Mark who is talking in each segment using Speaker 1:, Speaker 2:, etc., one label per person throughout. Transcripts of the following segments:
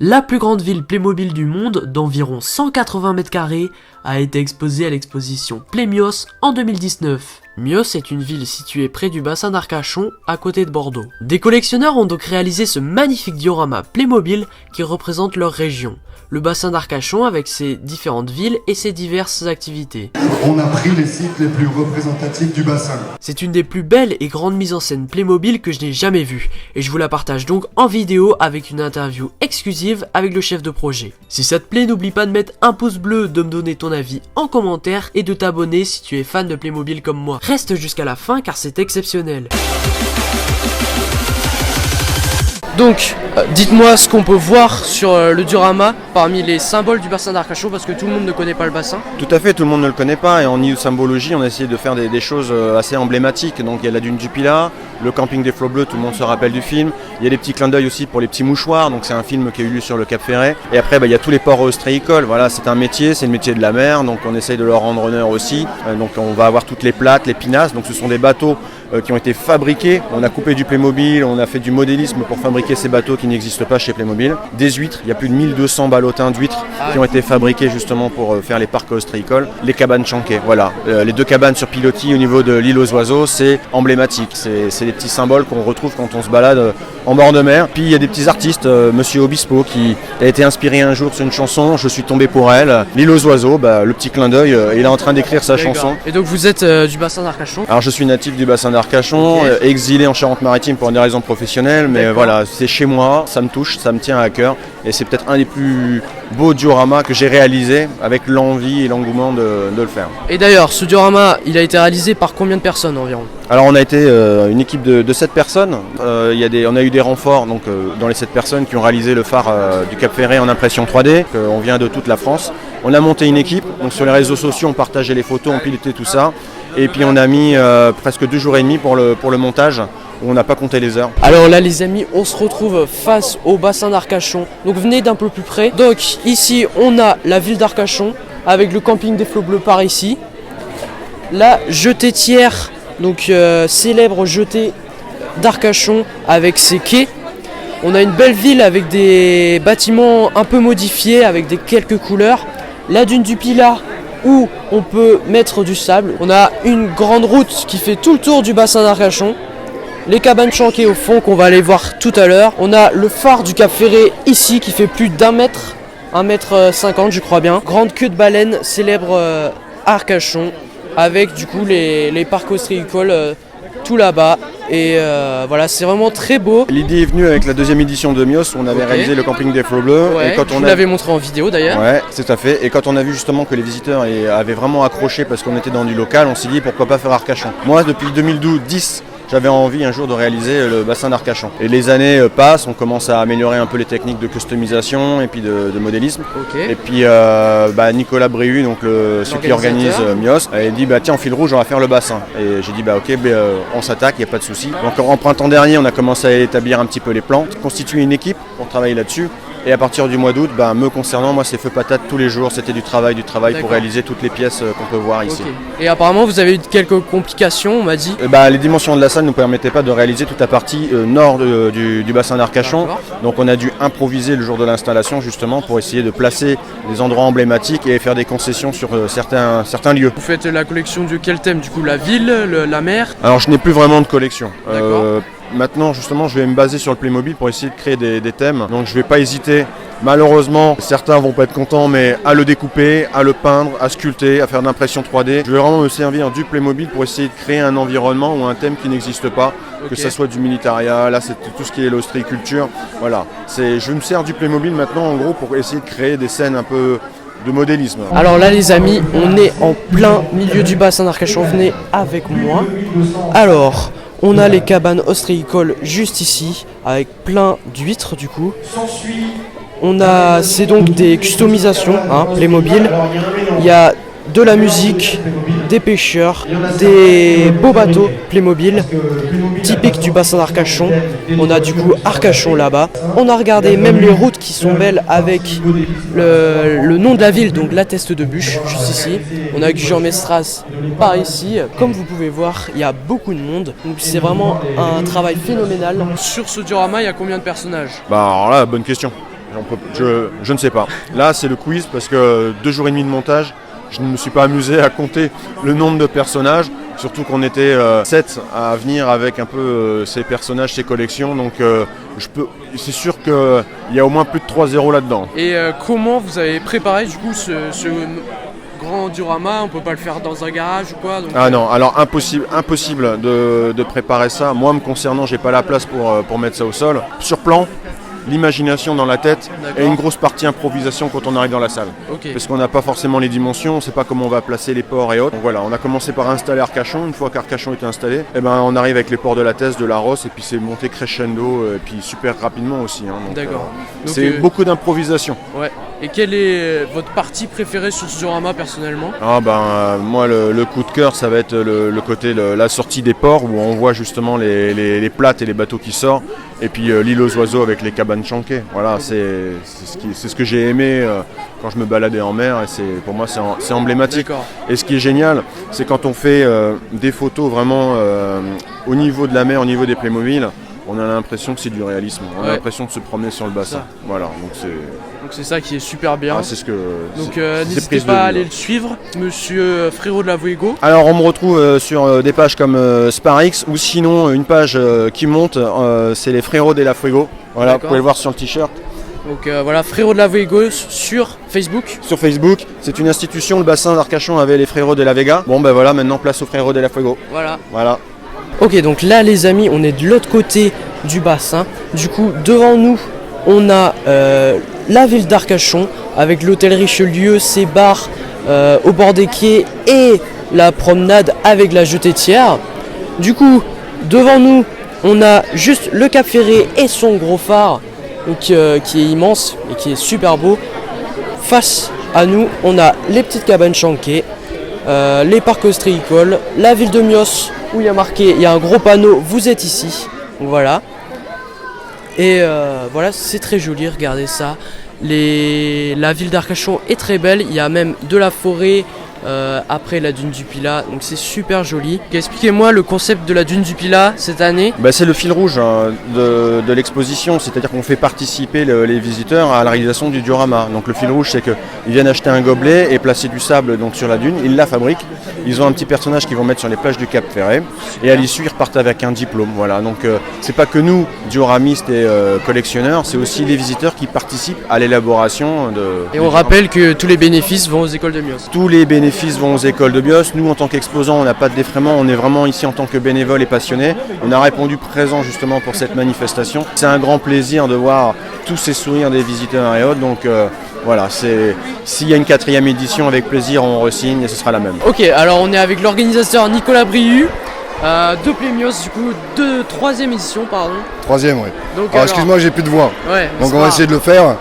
Speaker 1: La plus grande ville Playmobil du monde, d'environ 180 mètres carrés, a été exposée à l'exposition Playmios en 2019. Mios est une ville située près du bassin d'Arcachon, à côté de Bordeaux. Des collectionneurs ont donc réalisé ce magnifique diorama Playmobil qui représente leur région, le bassin d'Arcachon avec ses différentes villes et ses diverses activités.
Speaker 2: On a pris les sites les plus représentatifs du bassin.
Speaker 1: C'est une des plus belles et grandes mises en scène Playmobil que je n'ai jamais vues, et je vous la partage donc en vidéo avec une interview exclusive avec le chef de projet. Si ça te plaît, n'oublie pas de mettre un pouce bleu, de me donner ton avis en commentaire et de t'abonner si tu es fan de Playmobil comme moi. Reste jusqu'à la fin car c'est exceptionnel. Donc, dites-moi ce qu'on peut voir sur le diorama parmi les symboles du bassin d'Arcachon parce que tout le monde ne connaît pas le bassin.
Speaker 3: Tout à fait, tout le monde ne le connaît pas et en niveau symbologie, on a essayé de faire des choses assez emblématiques. Donc il y a la dune du Pilat, le camping des flots bleus, tout le monde se rappelle du film. Il y a des petits clins d'œil aussi pour les petits mouchoirs, donc c'est un film qui a eu lieu sur le Cap Ferret. Et après, il y a tous les ports ostréicoles, voilà, c'est un métier, c'est le métier de la mer, donc on essaye de leur rendre honneur aussi. Donc on va avoir toutes les plates, les pinasses, donc ce sont des bateaux qui ont été fabriqués. On a coupé du Playmobil, on a fait du modélisme pour fabriquer ces bateaux qui n'existent pas chez Playmobil. Des huîtres, il y a plus de 1200 ballotins d'huîtres qui ont été fabriqués justement pour faire les parcs ostréicoles. Les cabanes chanquées, voilà. Les deux cabanes sur pilotis au niveau de l'île aux oiseaux, c'est emblématique. C'est des petits symboles qu'on retrouve quand on se balade en bord de mer. Puis il y a des petits artistes, Monsieur Obispo qui a été inspiré un jour sur une chanson, Je suis tombé pour elle. L'île aux oiseaux, le petit clin d'œil, il est en train d'écrire sa chanson.
Speaker 1: Et donc vous êtes du bassin d'Arcachon?
Speaker 3: Alors je suis natif du bassin d'Arcachon, okay. Exilé en Charente-Maritime pour des raisons professionnelles, mais voilà, c'est chez moi, ça me touche, ça me tient à cœur et c'est peut-être un des plus beaux dioramas que j'ai réalisé avec l'envie et l'engouement de le faire.
Speaker 1: Et d'ailleurs, ce diorama, il a été réalisé par combien de personnes environ?
Speaker 3: Alors on a été une équipe de 7 personnes, on a eu des renforts donc, dans les 7 personnes qui ont réalisé le phare du Cap Ferret en impression 3D, on vient de toute la France. On a monté une équipe, donc sur les réseaux sociaux on partageait les photos, on pilotait tout ça. Et puis on a mis presque 2 jours et demi pour le montage, où on n'a pas compté les heures.
Speaker 1: Alors là les amis, on se retrouve face au bassin d'Arcachon, donc venez d'un peu plus près. Donc ici on a la ville d'Arcachon, avec le camping des flots bleus par ici. La jetetière, donc célèbre jetée d'Arcachon avec ses quais. On a une belle ville avec des bâtiments un peu modifiés, avec quelques couleurs. La dune du Pilat, où on peut mettre du sable. On a une grande route qui fait tout le tour du bassin d'Arcachon. Les cabanes chanquées au fond qu'on va aller voir tout à l'heure. On a le phare du Cap Ferret ici qui fait plus d'1 mètre, 1,50 m je crois bien. Grande queue de baleine, célèbre Arcachon, avec du coup les parcs ostréicoles tout là-bas. Et voilà, c'est vraiment très beau.
Speaker 3: L'idée est venue avec la 2e édition de Mios où on avait réalisé le camping des flots bleus.
Speaker 1: Ouais, et quand on l'avait montré en vidéo d'ailleurs.
Speaker 3: Ouais, c'est tout à fait. Et quand on a vu justement que les visiteurs avaient vraiment accroché parce qu'on était dans du local, on s'est dit pourquoi pas faire Arcachon. Moi depuis 2010, j'avais envie un jour de réaliser le bassin d'Arcachon. Et les années passent, on commence à améliorer un peu les techniques de customisation et puis de modélisme. Okay. Et puis Nicolas Bréhu, donc celui qui organise Mios, il dit tiens en fil rouge on va faire le bassin. Et j'ai dit ok, on s'attaque, il n'y a pas de souci. Donc en printemps dernier on a commencé à établir un petit peu les plans, constituer une équipe pour travailler là-dessus. Et à partir du mois d'août, me concernant, moi c'est feu patate tous les jours, c'était du travail pour réaliser toutes les pièces qu'on peut voir ici.
Speaker 1: Okay. Et apparemment vous avez eu quelques complications, on m'a dit.
Speaker 3: Les dimensions de la salle ne nous permettaient pas de réaliser toute la partie nord du bassin d'Arcachon. Donc on a dû improviser le jour de l'installation justement pour essayer de placer des endroits emblématiques et faire des concessions sur certains lieux.
Speaker 1: Vous faites la collection de quel thème du coup? La ville, la mer?
Speaker 3: Alors je n'ai plus vraiment de collection. Maintenant, justement, je vais me baser sur le Playmobil pour essayer de créer des thèmes. Donc, je ne vais pas hésiter. Malheureusement, certains vont pas être contents, mais à le découper, à le peindre, à sculpter, à faire de l'impression 3D. Je vais vraiment me servir du Playmobil pour essayer de créer un environnement ou un thème qui n'existe pas. Okay. Que ça soit du militaria, là c'est tout ce qui est l'ostréiculture. Voilà. Je me sers du Playmobil maintenant, en gros, pour essayer de créer des scènes un peu de modélisme.
Speaker 1: Alors là les amis, on est en plein milieu du bassin d'Arcachon. Venez avec moi. Alors... on a les cabanes ostréicoles juste ici, avec plein d'huîtres du coup. C'est donc des customisations, Playmobil. Il y a de la musique, des pêcheurs, des beaux bateaux Playmobil, typiques du bassin d'Arcachon. On a du coup Arcachon là-bas. On a regardé même les routes qui sont belles avec le nom de la ville, donc la Teste de Bûche, juste ici. On a Gujan Mestras par ici. Comme vous pouvez voir, il y a beaucoup de monde. Donc c'est vraiment un travail phénoménal. Sur ce diorama, il y a combien de personnages?
Speaker 3: Alors là, bonne question. Je ne sais pas. Là, c'est le quiz parce que 2 jours et demi de montage, je ne me suis pas amusé à compter le nombre de personnages. Surtout qu'on était 7 à venir avec un peu ces personnages, ces collections. Donc c'est sûr qu'il y a au moins plus de 3-0 là-dedans.
Speaker 1: Et comment vous avez préparé du coup ce grand diorama? On peut pas le faire dans un garage ou quoi donc...
Speaker 3: Ah non, alors impossible de préparer ça. Moi, me concernant, j'ai pas la place pour mettre ça au sol. Sur plan, l'imagination dans la tête et une grosse partie improvisation quand on arrive dans la salle.
Speaker 1: Okay.
Speaker 3: Parce qu'on n'a pas forcément les dimensions, on ne sait pas comment on va placer les ports et autres. Donc voilà, on a commencé par installer Arcachon. Une fois qu'Arcachon était installé, on arrive avec les ports de la Thèse, de la Rosse, et puis c'est monté crescendo, et puis super rapidement aussi.
Speaker 1: D'accord.
Speaker 3: C'est beaucoup d'improvisation.
Speaker 1: Ouais. Et quelle est votre partie préférée sur ce diorama personnellement?
Speaker 3: Moi le coup de cœur ça va être le côté la sortie des ports où on voit justement les plates et les bateaux qui sortent et puis l'île aux oiseaux avec les cabanes chanquées. Voilà, c'est ce que j'ai aimé quand je me baladais en mer et pour moi c'est emblématique. Et ce qui est génial c'est quand on fait des photos vraiment au niveau de la mer, au niveau des Playmobil, on a l'impression que c'est du réalisme, on a l'impression de se promener sur le bassin. Voilà, donc
Speaker 1: c'est ça qui est super bien. Donc n'hésitez pas à aller le suivre, monsieur Frérot de la Fuego.
Speaker 3: Alors on me retrouve sur des pages comme Sparix ou sinon une page qui monte, c'est les Frérots de la Fuego. Voilà, vous pouvez le voir sur le t-shirt.
Speaker 1: Donc voilà, Frérot de la Fuego sur Facebook.
Speaker 3: Sur Facebook, c'est une institution, le bassin d'Arcachon avait les Frérots de la Vega. Bon ben voilà, maintenant place aux Frérots de la Fuego. Voilà.
Speaker 1: Ok, donc là les amis, on est de l'autre côté du bassin. Du coup, devant nous, on a la ville d'Arcachon avec l'hôtel Richelieu, ses bars au bord des quais et la promenade avec la jetée-tière. Du coup, devant nous, on a juste le Cap Ferré et son gros phare donc, qui est immense et qui est super beau. Face à nous, on a les petites cabanes chanquées, les parcs ostréicoles, la ville de Mios où il y a un gros panneau, vous êtes ici. Voilà. Et voilà, c'est très joli, regardez ça. La ville d'Arcachon est très belle, il y a même de la forêt après la dune du Pilat, donc c'est super joli. Expliquez-moi le concept de la dune du Pilat cette année.
Speaker 3: C'est le fil rouge de l'exposition, c'est-à-dire qu'on fait participer les visiteurs à la réalisation du diorama. Donc le fil rouge, c'est qu'ils viennent acheter un gobelet et placer du sable donc, sur la dune, ils la fabriquent. Ils ont un petit personnage qu'ils vont mettre sur les plages du Cap Ferret et à l'issue ils repartent avec un diplôme. Voilà. Donc c'est pas que nous, dioramistes et collectionneurs, c'est aussi les visiteurs qui participent à l'élaboration de...
Speaker 1: Et on rappelle que tous les bénéfices vont aux écoles de Mios.
Speaker 3: Tous les bénéfices vont aux écoles de Bios. Nous en tant qu'exposants on n'a pas de défraiement, on est vraiment ici en tant que bénévoles et passionnés. On a répondu présent justement pour cette manifestation. C'est un grand plaisir de voir tous ces sourires des visiteurs et autres. Donc voilà, s'il y a une 4e édition, avec plaisir on re-signe et ce sera la même.
Speaker 1: Ok, alors on est avec l'organisateur Nicolas Brihu de Plémios, du coup, de 3e édition, pardon.
Speaker 2: 3e, oui.
Speaker 1: Alors
Speaker 2: excuse-moi, j'ai plus de voix.
Speaker 1: Ouais,
Speaker 2: donc on va essayer de le faire.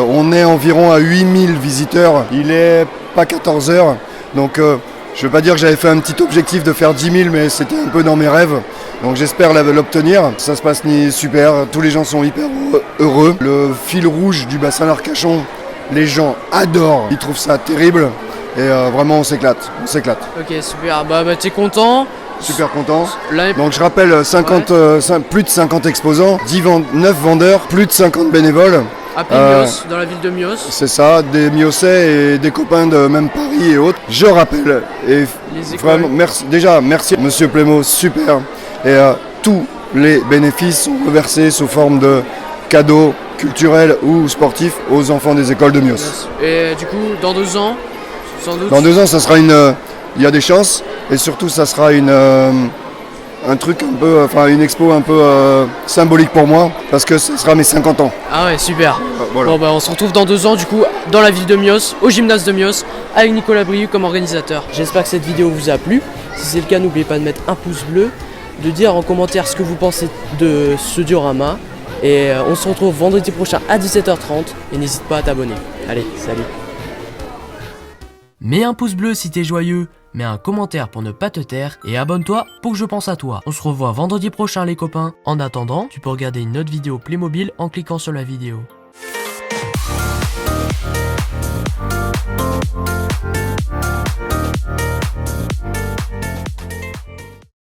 Speaker 2: On est environ à 8000 visiteurs. Il est pas 14 heures. Donc je ne veux pas dire que j'avais fait un petit objectif de faire 10 000, mais c'était un peu dans mes rêves. Donc j'espère l'obtenir. Ça se passe super. Tous les gens sont hyper heureux. Le fil rouge du bassin d'Arcachon, les gens adorent. Ils trouvent ça terrible. Et vraiment on s'éclate.
Speaker 1: Ok, super. T'es content?
Speaker 2: Super content. Donc je rappelle plus de 50 exposants, 9 vendeurs, plus de 50 bénévoles.
Speaker 1: À Mios, dans la ville de Mios.
Speaker 2: C'est ça, des Miosais et des copains de même Paris et autres. Je rappelle, et vraiment, merci Monsieur Plémo, super. Et tous les bénéfices sont reversés sous forme de cadeaux culturels ou sportifs aux enfants des écoles de Mios.
Speaker 1: Et du coup, dans 2 ans, sans doute.
Speaker 2: Dans 2 ans, ça sera il y a des chances, et surtout ça sera un truc un peu, une expo un peu symbolique pour moi, parce que ce sera mes 50 ans.
Speaker 1: Ah ouais, super.
Speaker 2: Voilà.
Speaker 1: Bon on se retrouve dans 2 ans du coup dans la ville de Mios, au gymnase de Mios, avec Nicolas Brihu comme organisateur. J'espère que cette vidéo vous a plu. Si c'est le cas, n'oubliez pas de mettre un pouce bleu, de dire en commentaire ce que vous pensez de ce diorama. Et on se retrouve vendredi prochain à 17h30 et n'hésite pas à t'abonner. Allez, salut. Mets un pouce bleu si t'es joyeux, mets un commentaire pour ne pas te taire et abonne-toi pour que je pense à toi. On se revoit vendredi prochain les copains. En attendant, tu peux regarder une autre vidéo Playmobil en cliquant sur la vidéo.